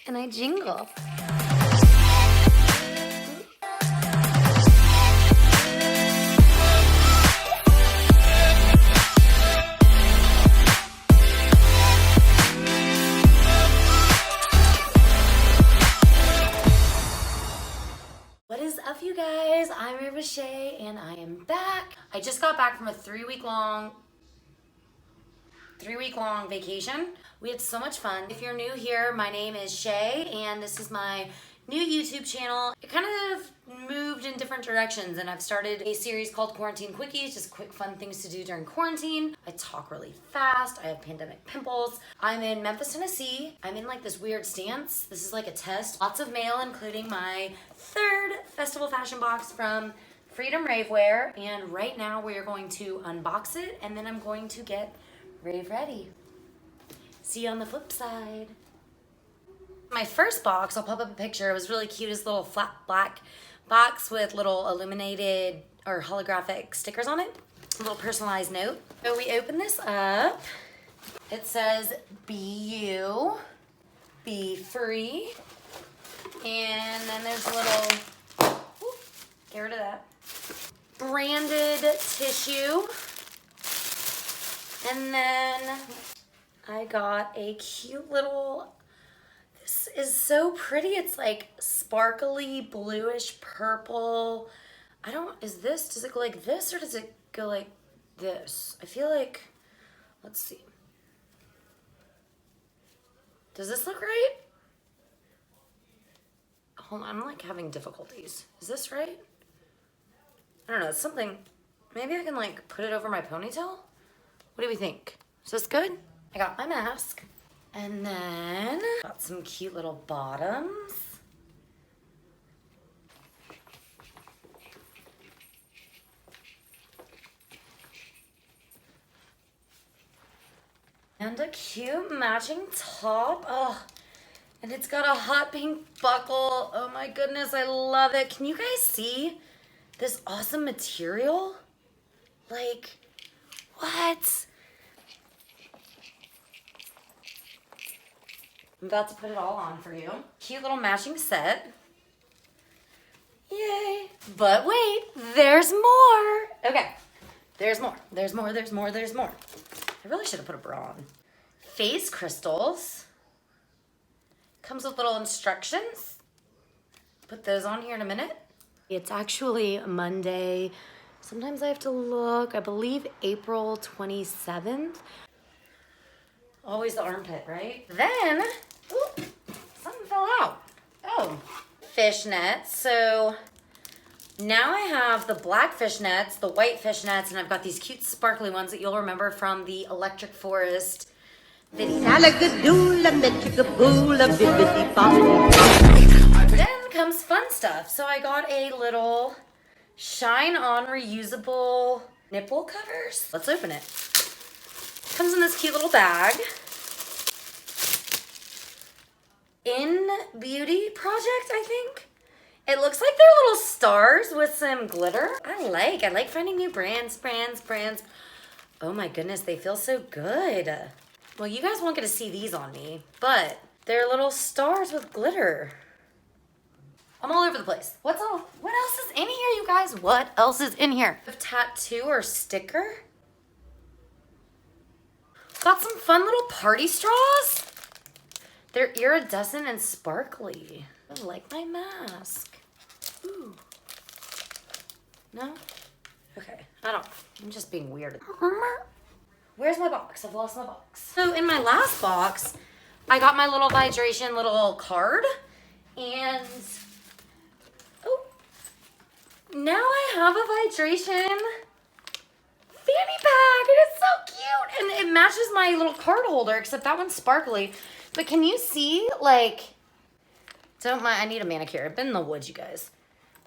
and I jingle. What is up, you guys? I'm RAVEWITHSHAI and I am back. I just got back from a three-week long vacation. We had so much fun. If you're new here, my name is Shai and this is my new YouTube channel. It kind of moved in different directions and I've started a series called Quarantine Quickies, just quick fun things to do during quarantine. I talk really fast. I have pandemic pimples. I'm in Memphis, Tennessee. I'm in like this weird stance. This is like a test. Lots of mail, including my third festival fashion box from Freedom Ravewear. And right now we are going to unbox it and then I'm going to get Rave ready. See you on the flip side. My first box, I'll pop up a picture. It was really cute. This little flat black box with little illuminated or holographic stickers on it. A little personalized note. So we open this up. It says, "Be you, be free." And then there's a little, get rid of that, branded tissue. And then I got a cute little, this is so pretty. It's like sparkly bluish purple. Does it go like this or does it go like this? I feel like, let's see. Does this look right? Hold on, I'm like having difficulties. Is this right? I don't know, it's something, maybe I can like put it over my ponytail? What do we think? Is this good? I got my mask. And then got some cute little bottoms. And a cute matching top. Oh, and it's got a hot pink buckle. Oh my goodness, I love it. Can you guys see this awesome material? Like, what? I'm about to put it all on for you. Cute little matching set. Yay. But wait, there's more. Okay, there's more. There's more, there's more, there's more. I really should have put a bra on. Face crystals. Comes with little instructions. Put those on here in a minute. It's actually Monday. Sometimes I have to look. I believe April 27th. Always the armpit, right? Then, ooh, something fell out. Oh, fishnets. So now I have the black fishnets, the white fishnets, and I've got these cute sparkly ones that you'll remember from the Electric Forest video. Then comes fun stuff. So I got a little Shine On reusable nipple covers. Let's open it. Comes in this cute little bag. In Beauty Project, I think. It looks like they're little stars with some glitter. I like finding new brands. Oh my goodness, they feel so good. Well, you guys won't get to see these on me, but they're little stars with glitter. I'm all over the place. What else is in here, you guys? What else is in here? A tattoo or sticker? Got some fun little party straws. They're iridescent and sparkly. I like my mask. Ooh. No? Okay, I'm just being weird. Where's my box? I've lost my box. So in my last box, I got my little hydration little card. And, oh, now I have a hydration fanny pack. It is so cute. And it matches my little card holder, except that one's sparkly. But can you see, like, don't mind, I need a manicure. I've been in the woods, you guys.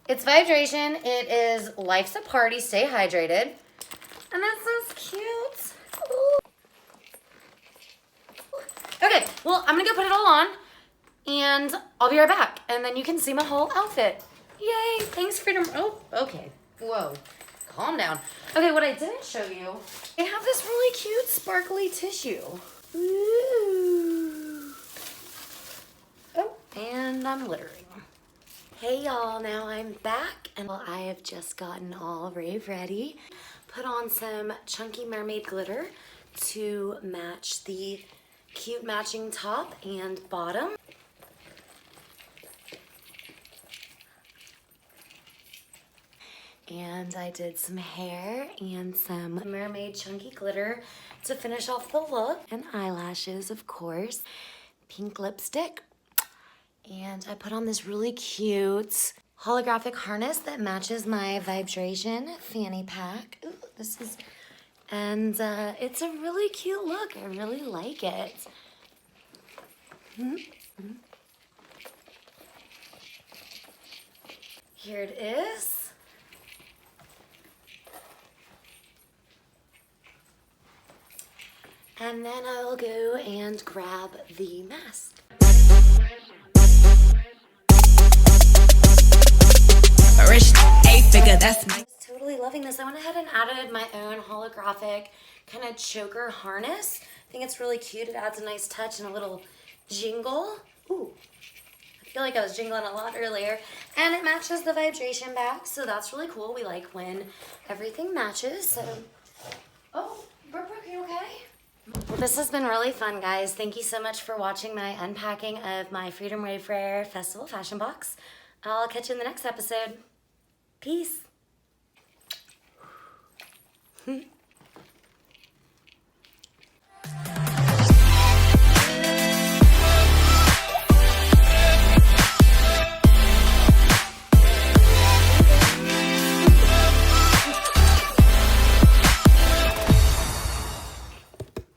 It's hydration. It is Life's a Party, Stay Hydrated. And that sounds cute. Ooh. Okay, well, I'm gonna go put it all on and I'll be right back. And then you can see my whole outfit. Yay, thanks Freedom. Oh, okay, whoa, calm down. Okay, what I didn't show you, they have this really cute sparkly tissue. Ooh. Oh, and I'm littering. Hey y'all, now I'm back and I have just gotten all rave ready. Put on some chunky mermaid glitter to match the cute matching top and bottom. And I did some hair and some mermaid chunky glitter to finish off the look. And eyelashes, of course. Pink lipstick. And I put on this really cute holographic harness that matches my Vibration fanny pack. Ooh, this is, and it's a really cute look. I really like it. Here it is. And then I'll go and grab the mask. Rich eight-figure, that's my. I was totally loving this. I went ahead and added my own holographic kind of choker harness. I think it's really cute. It adds a nice touch and a little jingle. Ooh, I feel like I was jingling a lot earlier. And it matches the Vibration back, so that's really cool. We like when everything matches. So, oh, Brooke, are you okay? Well, this has been really fun, guys. Thank you so much for watching my unpacking of my Freedom Rave Rare Festival fashion box. I'll catch you in the next episode. Peace.